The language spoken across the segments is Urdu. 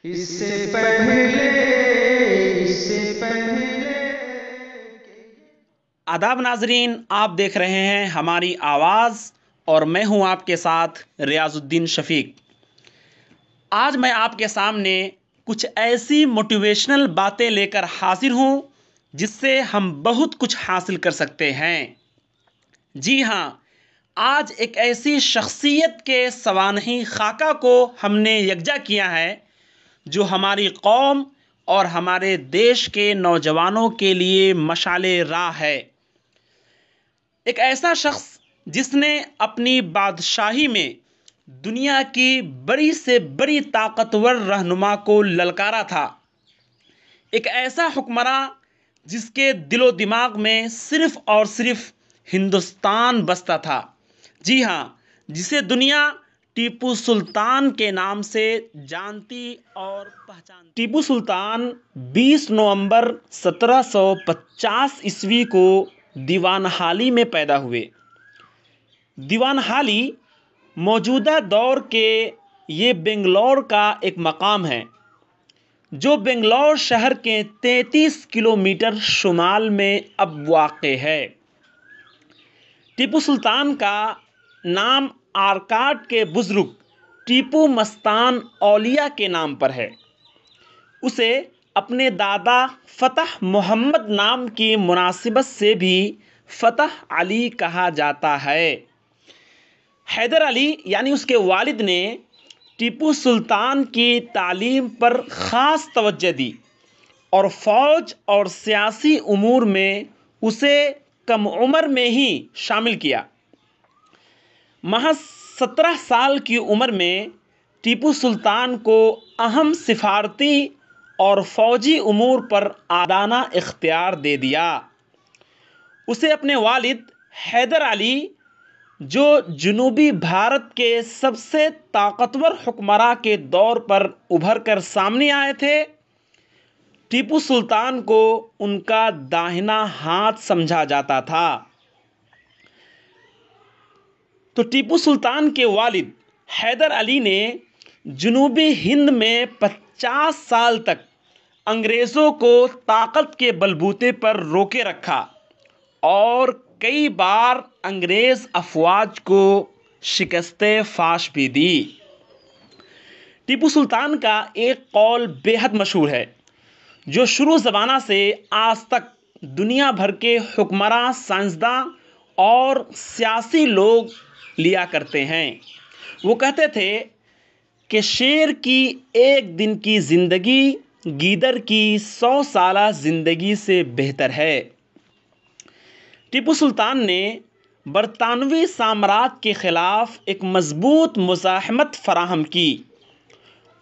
اس سے پہلے اس سے پہلے آداب ناظرین، آپ دیکھ رہے ہیں ہماری آواز اور میں ہوں آپ کے ساتھ ریاض الدین شفیق۔ آج میں آپ کے سامنے کچھ ایسی موٹیویشنل باتیں لے کر حاضر ہوں جس سے ہم بہت کچھ حاصل کر سکتے ہیں۔ جی ہاں، آج ایک ایسی شخصیت کے سوانحی خاکہ کو ہم نے یکجا کیا ہے جو ہماری قوم اور ہمارے دیش کے نوجوانوں کے لیے مشعل راہ ہے۔ ایک ایسا شخص جس نے اپنی بادشاہی میں دنیا کی بڑی سے بڑی طاقتور رہنما کو للکارا تھا۔ ایک ایسا حکمراں جس کے دل و دماغ میں صرف اور صرف ہندوستان بستا تھا۔ جی ہاں، جسے دنیا ٹیپو سلطان کے نام سے جانتی اور پہچانتی۔ ٹیپو سلطان 20 نومبر 1750 عیسوی کو دیوان حالی میں پیدا ہوئے۔ دیوان حالی موجودہ دور کے یہ بنگلور کا ایک مقام ہے جو بنگلور شہر کے 33 کلومیٹر شمال میں اب واقع ہے۔ ٹیپو سلطان کا نام آرکاٹ کے بزرگ ٹیپو مستان اولیاء کے نام پر ہے۔ اسے اپنے دادا فتح محمد نام کی مناسبت سے بھی فتح علی کہا جاتا ہے۔ حیدر علی یعنی اس کے والد نے ٹیپو سلطان کی تعلیم پر خاص توجہ دی اور فوج اور سیاسی امور میں اسے کم عمر میں ہی شامل کیا۔ محض 17 سال کی عمر میں ٹیپو سلطان کو اہم سفارتی اور فوجی امور پر آدانہ اختیار دے دیا۔ اسے اپنے والد حیدر علی جو جنوبی بھارت کے سب سے طاقتور حکمراں کے دور پر ابھر کر سامنے آئے تھے، ٹیپو سلطان کو ان کا داہنا ہاتھ سمجھا جاتا تھا۔ تو ٹیپو سلطان کے والد حیدر علی نے جنوبی ہند میں 50 سال تک انگریزوں کو طاقت کے بلبوتے پر روکے رکھا اور کئی بار انگریز افواج کو شکست فاش بھی دی۔ ٹیپو سلطان کا ایک قول بے حد مشہور ہے جو شروع زمانہ سے آج تک دنیا بھر کے حکمراں، سائنسداں اور سیاسی لوگ لیا کرتے ہیں۔ وہ کہتے تھے کہ شیر کی ایک دن کی زندگی گیدڑ کی 100 سالہ زندگی سے بہتر ہے۔ ٹیپو سلطان نے برطانوی سامراج کے خلاف ایک مضبوط مزاحمت فراہم کی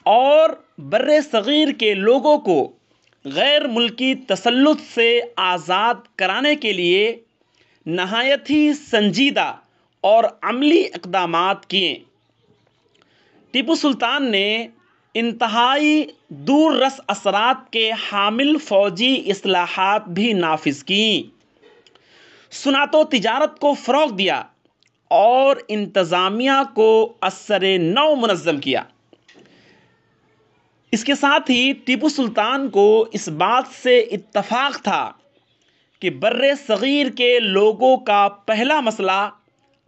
اور بر صغیر کے لوگوں کو غیر ملکی تسلط سے آزاد کرانے کے لیے نہایت ہی سنجیدہ اور عملی اقدامات کیے۔ ٹیپو سلطان نے انتہائی دور رس اثرات کے حامل فوجی اصلاحات بھی نافذ کیں، صنعت و تجارت کو فروغ دیا اور انتظامیہ کو ازسر نو منظم کیا۔ اس کے ساتھ ہی ٹیپو سلطان کو اس بات سے اتفاق تھا کہ بر صغیر کے لوگوں کا پہلا مسئلہ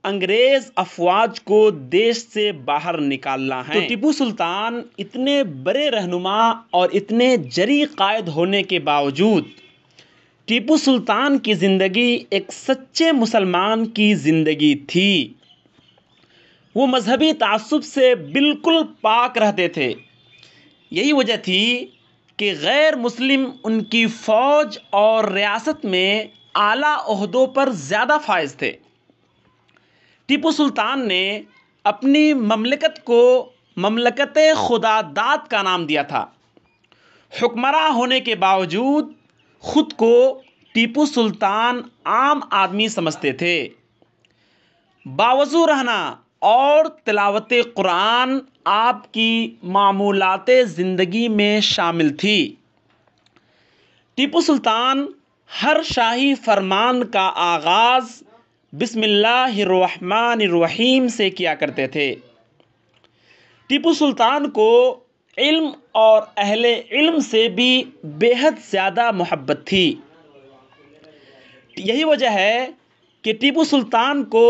انگریز افواج کو دیش سے باہر نکالنا ہے۔ تو ٹیپو سلطان اتنے بڑے رہنما اور اتنے جری قائد ہونے کے باوجود ٹیپو سلطان کی زندگی ایک سچے مسلمان کی زندگی تھی۔ وہ مذہبی تعصب سے بالکل پاک رہتے تھے۔ یہی وجہ تھی کہ غیر مسلم ان کی فوج اور ریاست میں اعلیٰ عہدوں پر زیادہ فائز تھے۔ ٹیپو سلطان نے اپنی مملکت کو مملکت خدا داد کا نام دیا تھا۔ حکمراں ہونے کے باوجود خود کو ٹیپو سلطان عام آدمی سمجھتے تھے۔ باوضو رہنا اور تلاوت قرآن آپ کی معمولات زندگی میں شامل تھی۔ ٹیپو سلطان ہر شاہی فرمان کا آغاز بسم اللہ الرحمن الرحیم سے کیا کرتے تھے۔ ٹیپو سلطان کو علم اور اہل علم سے بھی بے حد زیادہ محبت تھی۔ یہی وجہ ہے کہ ٹیپو سلطان کو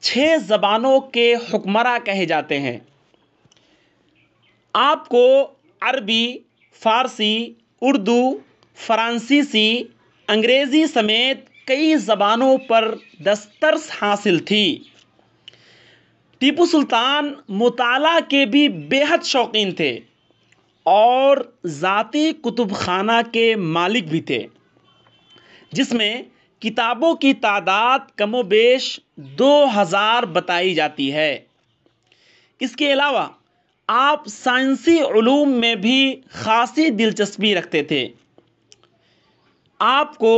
6 زبانوں کے حکمراں کہے جاتے ہیں۔ آپ کو عربی، فارسی، اردو، فرانسیسی، انگریزی سمیت کئی زبانوں پر دسترس حاصل تھی۔ ٹیپو سلطان مطالعہ کے بھی بے حد شوقین تھے اور ذاتی کتب خانہ کے مالک بھی تھے، جس میں کتابوں کی تعداد کم و بیش 2000 بتائی جاتی ہے۔ اس کے علاوہ آپ سائنسی علوم میں بھی خاصی دلچسپی رکھتے تھے۔ آپ کو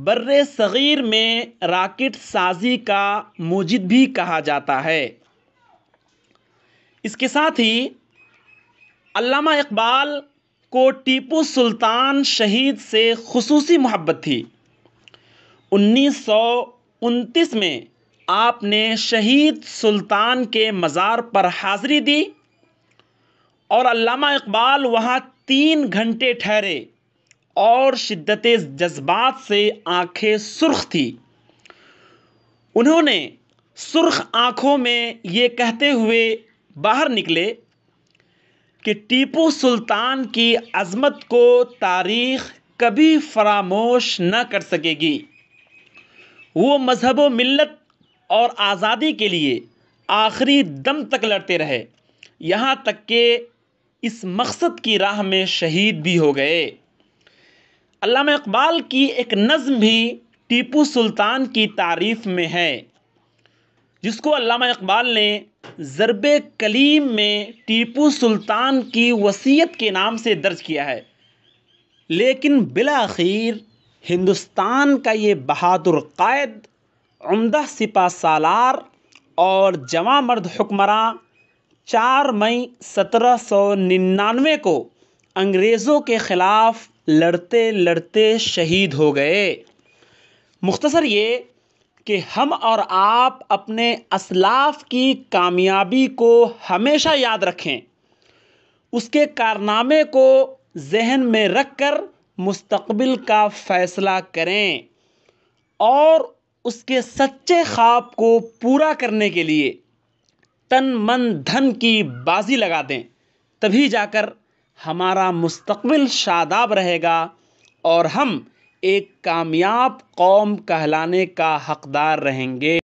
بر صغیر میں راکٹ سازی کا موجد بھی کہا جاتا ہے۔ اس کے ساتھ ہی علامہ اقبال کو ٹیپو سلطان شہید سے خصوصی محبت تھی۔ 1929 میں آپ نے شہید سلطان کے مزار پر حاضری دی اور علامہ اقبال وہاں 3 گھنٹے ٹھہرے اور شدت جذبات سے آنکھیں سرخ تھی۔ انہوں نے سرخ آنکھوں میں یہ کہتے ہوئے باہر نکلے کہ ٹیپو سلطان کی عظمت کو تاریخ کبھی فراموش نہ کر سکے گی۔ وہ مذہب و ملت اور آزادی کے لیے آخری دم تک لڑتے رہے، یہاں تک کہ اس مقصد کی راہ میں شہید بھی ہو گئے۔ علامہ اقبال کی ایک نظم بھی ٹیپو سلطان کی تعریف میں ہے، جس کو علامہ اقبال نے ضرب کلیم میں ٹیپو سلطان کی وصیت کے نام سے درج کیا ہے۔ لیکن بالآخر ہندوستان کا یہ بہادر قائد، عمدہ سپہ سالار اور جواں مرد حکمراں 4 مئی 1799 کو انگریزوں کے خلاف لڑتے لڑتے شہید ہو گئے۔ مختصر یہ کہ ہم اور آپ اپنے اسلاف کی کامیابی کو ہمیشہ یاد رکھیں، اس کے کارنامے کو ذہن میں رکھ کر مستقبل کا فیصلہ کریں اور اس کے سچے خواب کو پورا کرنے کے لیے تن من دھن کی بازی لگا دیں۔ تبھی جا کر ہمارا مستقبل شاداب رہے گا اور ہم ایک کامیاب قوم کہلانے کا حقدار رہیں گے۔